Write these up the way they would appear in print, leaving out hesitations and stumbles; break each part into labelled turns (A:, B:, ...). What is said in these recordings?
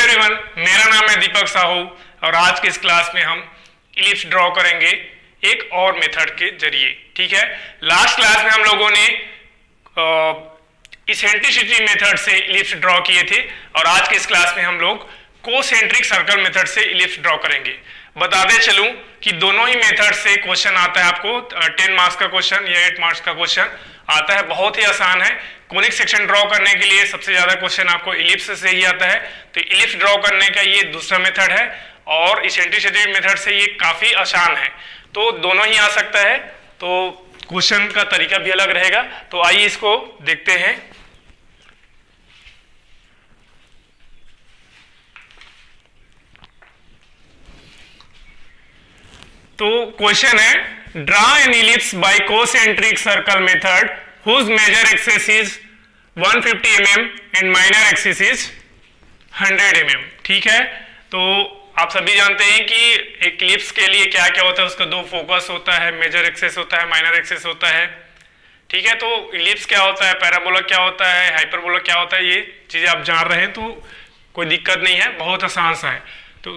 A: Everyone, मेरा नाम है दीपक साहू और आज की इस क्लास में हम इलिप्स ड्रॉ करेंगे एक और मेथड के जरिए। ठीक है, लास्ट क्लास में हम लोगों ने इसेंट्रिसिटी मेथड से इलिप्स ड्रॉ किए थे और आज की इस क्लास में हम लोग कोसेंट्रिक सर्कल मेथड से इलिप्स ड्रॉ करेंगे। बताते चलूं कि दोनों ही मेथड से क्वेश्चन आता है आपको 10 मार्क्स का क्वेश्चन या 8 मार्क्स का क्वेश्चन आता है, बहुत ही आसान है। कोनिक सेक्शन ड्रॉ करने के लिए सबसे ज्यादा क्वेश्चन आपको इलिप्स से ही आता है, तो इलिप्स ड्रॉ करने का ये दूसरा मेथड है और इसेंट्रिसिटी मेथड से ये काफी आसान है, तो दोनों ही आ सकता है। तो क्वेश्चन का तरीका भी अलग रहेगा, तो आइए इसको देखते हैं। तो क्वेश्चन है draw an ellipse by concentric circle method whose major axis is 150 mm and minor axis is 100 mm। ठीक है, तो आप सभी जानते हैं कि एक इलिप्स के लिए क्या क्या होता है, उसका दो फोकस होता है, मेजर एक्सिस होता है, माइनर एक्सिस होता है। ठीक है, तो इलिप्स क्या होता है, पैराबोला क्या होता है, हाइपरबोला क्या होता है, ये चीजें आप जान रहे हैं तो कोई दिक्कत नहीं है, बहुत आसान सा है। तो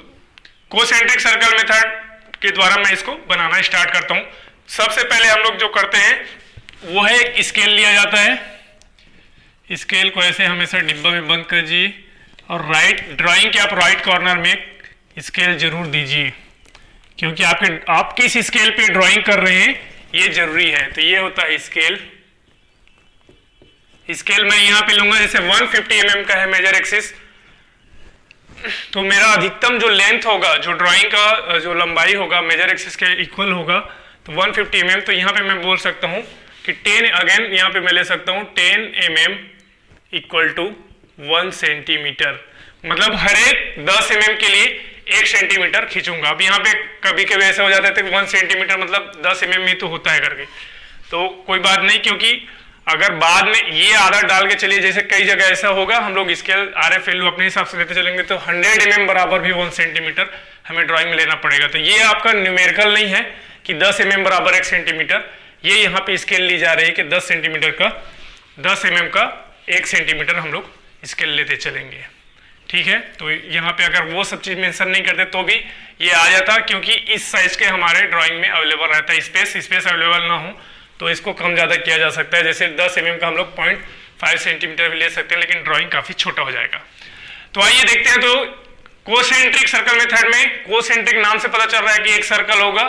A: कोसेंट्रिक सर्कल मेथड के द्वारा मैं इसको बनाना स्टार्ट करता हूं। सबसे पहले हम लोग जो करते हैं वो है एक स्केल लिया जाता है। स्केल को ऐसे हमेशा डिब्बा में बंद कर दीजिए और ड्राइंग के आप राइट कॉर्नर में स्केल जरूर दीजिए, क्योंकि आप किस स्केल पे ड्राइंग कर रहे हैं ये जरूरी है। तो ये होता है स्केल। स्केल मैं यहां पे लूंगा, जैसे 150 mm का है मेजर एक्सिस, तो मेरा अधिकतम जो लेंथ होगा, जो ड्राइंग का जो लंबाई होगा मेजर एक्सिस के इक्वल होगा, तो 150 mm। तो यहाँ पे मैं बोल सकता हूँ कि 10, अगेन यहाँ पे मैं ले सकता हूँ 10 mm इक्वल टू 1 सेंटीमीटर, मतलब हर एक 10 mm के लिए 1 सेंटीमीटर खींचूंगा। अब यहाँ पे कभी कभी ऐसा हो जाता है कि 1 सेंटीमीटर मतलब 10 mm ही तो होता है करके, तो कोई बात नहीं, क्योंकि अगर बाद में ये आदत डाल के चलिए, जैसे कई जगह ऐसा होगा, हम लोग स्केल RF वैल्यू अपने हिसाब से लेते चलेंगे तो 100 mm बराबर भी 1 सेंटीमीटर हमें ड्राइंग में लेना पड़ेगा। तो ये आपका न्यूमेरिकल नहीं है कि 10 mm बराबर 1 सेंटीमीटर, ये यहाँ पे स्केल ली जा रही है कि 10 सेंटीमीटर का 10 mm का 1 सेंटीमीटर हम लोग स्केल लेते चलेंगे। ठीक है, तो यहाँ पे अगर वो सब चीज मेंशन नहीं करते तो भी ये आ जाता, क्योंकि इस साइज के हमारे ड्राइंग में अवेलेबल रहता है। स्पेस अवेलेबल ना हो तो इसको कम ज्यादा किया जा सकता है, जैसे 10 mm का हम लोग 0.5 सेंटीमीटर भी ले सकते हैं, लेकिन ड्राइंग काफी छोटा हो जाएगा। तो आइए देखते हैं। तो कोसेंट्रिक सर्कल मेथड में कोसेंट्रिक नाम से पता चल रहा है कि एक सर्कल होगा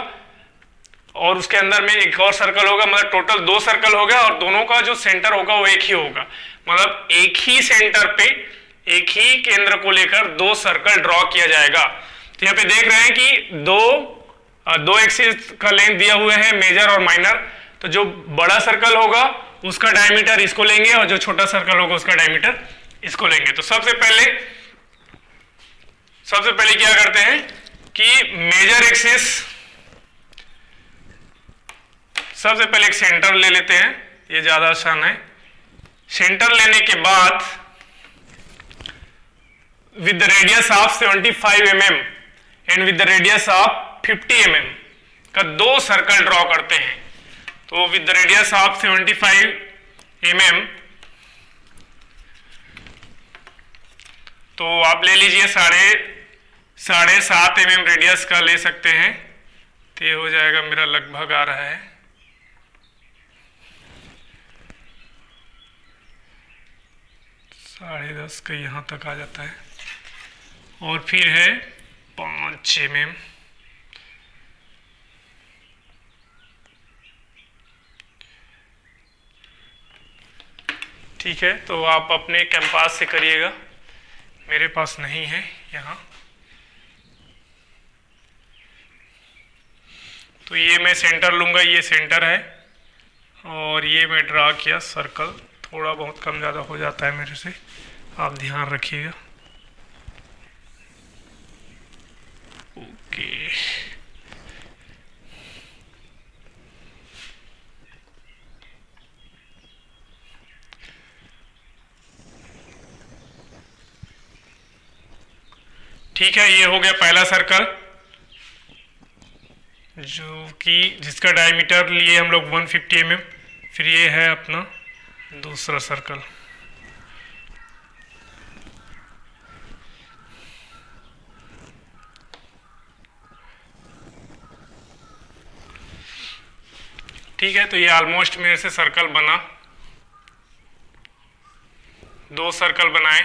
A: और उसके अंदर में एक और सर्कल होगा, मतलब टोटल 2 सर्कल होगा और दोनों का जो सेंटर होगा वो एक ही होगा, मतलब एक ही सेंटर पे एक ही केंद्र को लेकर 2 सर्कल ड्रॉ किया जाएगा। तो यहाँ पे देख रहे हैं कि दो एक्सिस का लेंथ दिया हुआ है, मेजर और माइनर। तो जो बड़ा सर्कल होगा उसका डायमीटर इसको लेंगे और जो छोटा सर्कल होगा उसका डायमीटर इसको लेंगे। तो सबसे पहले क्या करते हैं कि मेजर एक्सिस, सबसे पहले एक सेंटर ले लेते हैं, ये ज्यादा आसान है। सेंटर लेने के बाद with the radius of 75 mm and with the radius of 50 mm का 2 सर्कल ड्रॉ करते हैं। तो with the radius of 75 mm तो आप ले लीजिए 7.5 mm रेडियस का ले सकते हैं, तो ये हो जाएगा मेरा लगभग आ रहा है 10.5 का, यहाँ तक आ जाता है। और फिर है 5 mm, ठीक है। तो आप अपने कैंपास से करिएगा, मेरे पास नहीं है यहाँ। तो ये मैं सेंटर लूंगा, ये सेंटर है और ये मैं ड्रा किया सर्कल। थोड़ा बहुत कम ज़्यादा हो जाता है मेरे से, आप ध्यान रखिएगा। ओके, ठीक है, ये हो गया पहला सर्कल, जिसका डायमीटर लिए हम लोग 150 mm। फिर ये है अपना दूसरा सर्कल। ठीक है, तो ये ऑलमोस्ट मेरे से सर्कल बना, 2 सर्कल बनाए।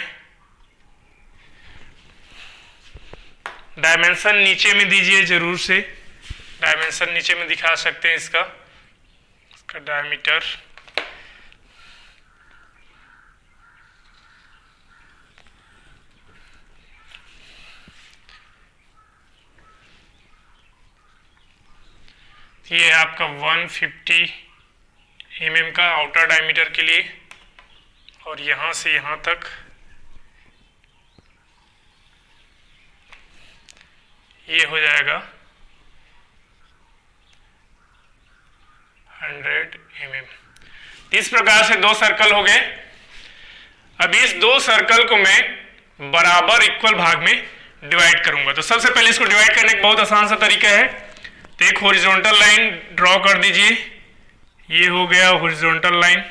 A: डायमेंशन नीचे में दीजिए जरूर से, डायमेंशन नीचे में दिखा सकते हैं इसका डायमीटर। ये है आपका 150 mm का आउटर डायमीटर के लिए, और यहां से यहां तक ये हो जाएगा 100 mm। इस प्रकार से 2 सर्कल हो गए। अब इस 2 सर्कल को मैं बराबर इक्वल भाग में डिवाइड करूंगा। तो सबसे पहले इसको डिवाइड करने का बहुत आसान सा तरीका है। तो एक हॉरिजॉन्टल लाइन ड्रॉ कर दीजिए, ये हो गया हॉरिजॉन्टल लाइन,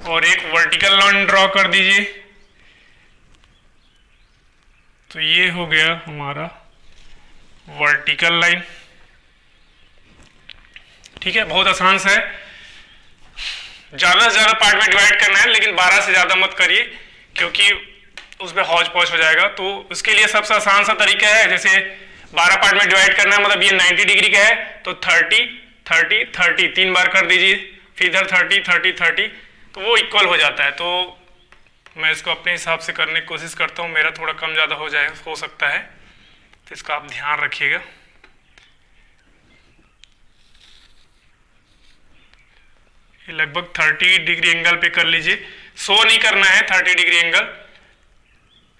A: और एक वर्टिकल लाइन ड्रॉ कर दीजिए, तो ये हो गया हमारा वर्टिकल लाइन। ठीक है, बहुत आसान सा है। ज्यादा से ज्यादा पार्ट में डिवाइड करना है, लेकिन 12 से ज्यादा मत करिए क्योंकि उसमें हौच पौच हो जाएगा। तो उसके लिए सबसे आसान सा तरीका है, जैसे 12 पार्ट में डिवाइड करना है, मतलब ये 90 डिग्री का है तो 30 30 30 3 बार कर दीजिए, फिर इधर 30 30 30, तो वो इक्वल हो जाता है। तो मैं इसको अपने हिसाब से करने की कोशिश करता हूँ, मेरा थोड़ा कम ज़्यादा हो सकता है, तो इसका आप ध्यान रखिएगा। ये लगभग 30 डिग्री एंगल पे कर लीजिए, 100 नहीं करना है 30 डिग्री एंगल।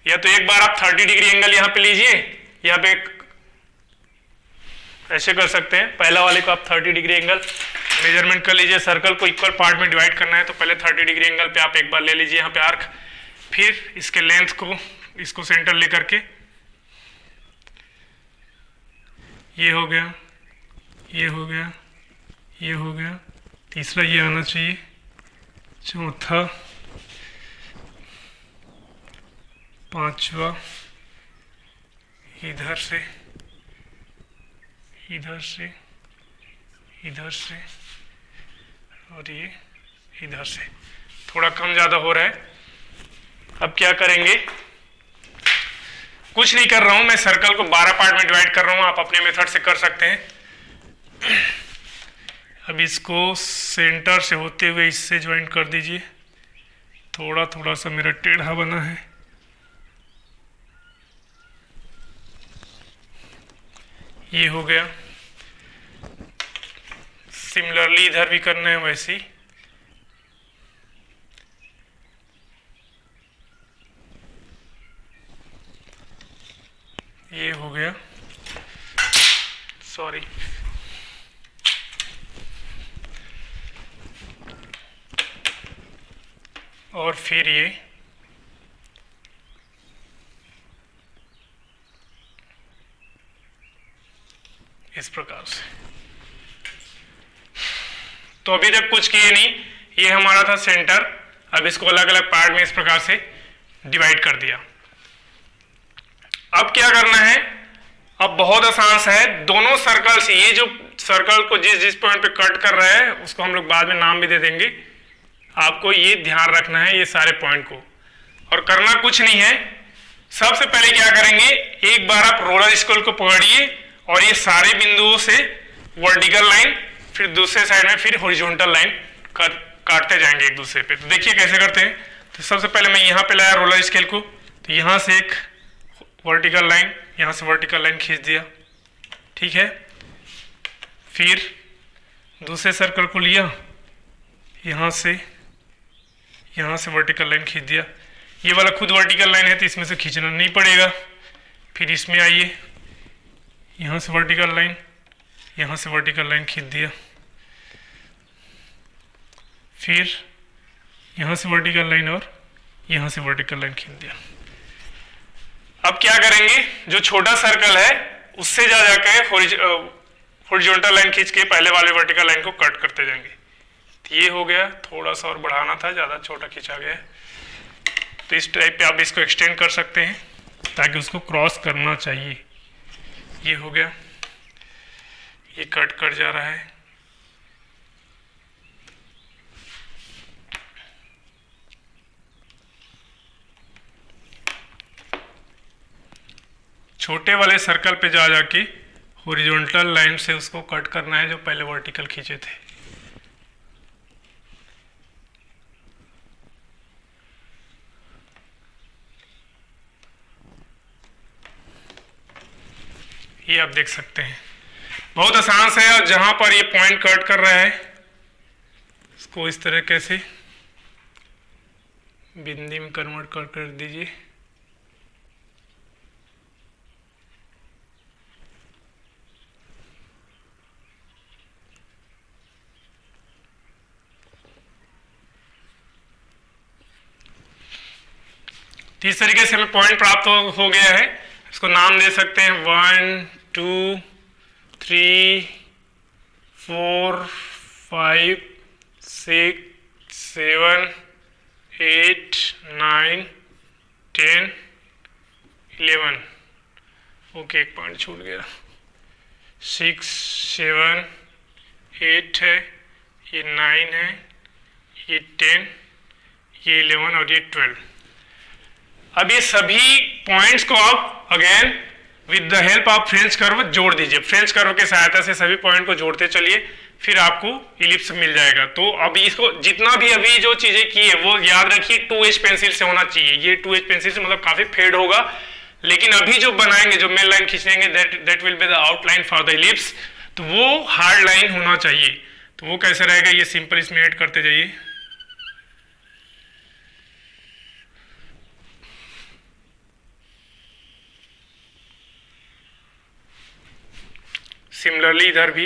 A: या तो एक बार आप 30 डिग्री एंगल यहाँ पे लीजिए, यहाँ पे ऐसे कर सकते हैं। पहला वाले को आप 30 डिग्री एंगल मेजरमेंट कर लीजिए। सर्कल को इक्वल पार्ट में डिवाइड करना है तो पहले 30 डिग्री एंगल पे आप एक बार ले लीजिए यहाँ पे आर्क, फिर इसके लेंथ को इसको सेंटर लेकर के ये हो गया, ये हो गया, ये हो गया, तीसरा ये आना चाहिए, चौथा, पांचवा इधर से, इधर से, इधर से, और ये इधर से। थोड़ा कम ज़्यादा हो रहा है। अब क्या करेंगे, कुछ नहीं कर रहा हूं मैं, सर्कल को 12 पार्ट में डिवाइड कर रहा हूं, आप अपने मेथड से कर सकते हैं। अब इसको सेंटर से होते हुए इससे ज्वाइंट कर दीजिए। थोड़ा थोड़ा सा मेरा टेढ़ा बना है, ये हो गया। सिमिलरली इधर भी करना है वैसे ही। ये हो गया, सॉरी, और फिर ये इस प्रकार से। तो अभी तक कुछ किए नहीं, ये हमारा था सेंटर। अब इसको अलग अलग पार्ट में इस प्रकार से डिवाइड कर दिया। अब क्या करना है, अब बहुत आसान सा है। दोनों सर्कल से, ये जो सर्कल को जिस जिस पॉइंट पे कट कर रहा है उसको हम लोग बाद में नाम भी दे देंगे। आपको ये ध्यान रखना है ये सारे पॉइंट को, और करना कुछ नहीं है। सबसे पहले क्या करेंगे, एक बार आप रोलर स्केल को पकड़िए और ये सारे बिंदुओं से वर्टिकल लाइन, फिर दूसरे साइड में फिर हॉरिजॉन्टल लाइन काटते जाएंगे एक दूसरे पे। तो देखिए कैसे करते हैं। तो सबसे पहले मैं यहाँ पे लाया रोलर स्केल को, तो यहाँ से एक वर्टिकल लाइन, यहाँ से वर्टिकल लाइन खींच दिया, ठीक है। फिर दूसरे सर्कल को लिया, यहाँ से वर्टिकल लाइन खींच दिया। ये वाला खुद वर्टिकल लाइन है तो इसमें से खींचना नहीं पड़ेगा। फिर इसमें आइए, यहाँ से वर्टिकल लाइन, यहाँ से वर्टिकल लाइन खींच दिया। फिर यहाँ से वर्टिकल लाइन और यहाँ से वर्टिकल लाइन खींच दिया। अब क्या करेंगे, जो छोटा सर्कल है उससे जा जाकर हॉरिजॉन्टल लाइन खींच के पहले वाले वर्टिकल लाइन को कट करते जाएंगे। तो ये हो गया, थोड़ा सा और बढ़ाना था, ज़्यादा छोटा खींचा गया। तो इस टाइप पे आप इसको एक्सटेंड कर सकते हैं ताकि उसको क्रॉस करना चाहिए। ये हो गया, ये कट कर जा रहा है, छोटे वाले सर्कल पे जा जाके हॉरिजॉन्टल लाइन से उसको कट करना है जो पहले वर्टिकल खींचे थे। ये आप देख सकते हैं, बहुत आसान से है। और जहां पर ये पॉइंट कट कर रहा है इसको इस तरह से बिंदी में कन्वर्ट कर दीजिए। इस तरीके से हमें पॉइंट प्राप्त हो गया है। इसको नाम दे सकते हैं 1 2 3 4 5 6 7 8 9 10 11। ओके, एक पॉइंट छूट गया। 6 7 8 है, ये 9 है, ये 10, ये 11 और ये 12। अब ये सभी पॉइंट्स को आप again with the help of French curve जोड़ दीजिए। फ्रेंच कर्व की सहायता से सभी पॉइंट को जोड़ते चलिए, फिर आपको इलिप्स मिल जाएगा। तो अब इसको जितना भी अभी जो चीजें की है वो याद रखिए 2H पेंसिल से होना चाहिए। ये 2H पेंसिल से मतलब काफी फेड होगा, लेकिन अभी जो बनाएंगे, जो मेन लाइन खींचेंगे, that will be the outline for the ellipse, तो वो हार्ड लाइन होना चाहिए। तो वो कैसे रहेगा, ये सिंपल इसमें ऐड करते जाइए। सिमिलरली इधर भी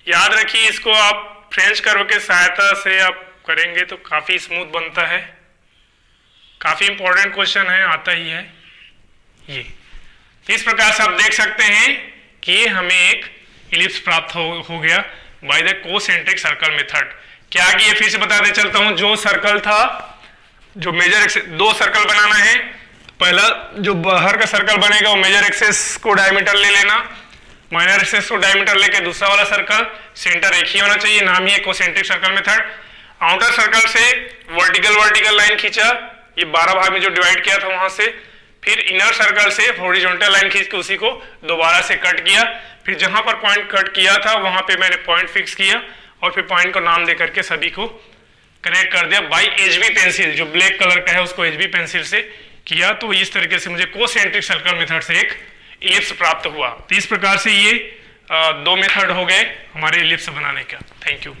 A: याद रखिए, इसको आप फ्रेंच कर्व के सहायता से आप करेंगे तो काफी स्मूथ बनता है। काफी इंपॉर्टेंट क्वेश्चन है, आता ही है ये। इस प्रकार से आप देख सकते हैं कि हमें एक इलिप्स प्राप्त हो गया by the concentric circle method. क्या किए फिर से बताते चलता हूं। जो सर्कल था, जो मेजर एक्सिस, दो सर्कल बनाना है। पहला जो बाहर का सर्कल बनेगा वो मेजर एक्सिस को डायमीटर ले लेना, माइनर एक्सिस को डायमीटर लेके दूसरा वाला सर्कल, सेंटर एक ही होना चाहिए, नाम ही है concentric circle method. Outer circle से वर्टिकल लाइन खींचा, ये 12 भाग में जो डिवाइड किया था वहां से। फिर इनर सर्कल से हॉरिजॉन्टल लाइन खींच के उसी को दोबारा से कट किया। फिर जहां पर पॉइंट कट किया था वहां पे मैंने पॉइंट फिक्स किया और फिर पॉइंट को नाम दे करके सभी को कनेक्ट कर दिया बाई HB पेंसिल। जो ब्लैक कलर का है उसको HB पेंसिल से किया। तो इस तरीके से मुझे कोसेंट्रिक सर्कल मेथड से एक इलिप्स प्राप्त हुआ। तो इस प्रकार से ये 2 मेथड हो गए हमारे इलिप्स बनाने का। Thank you.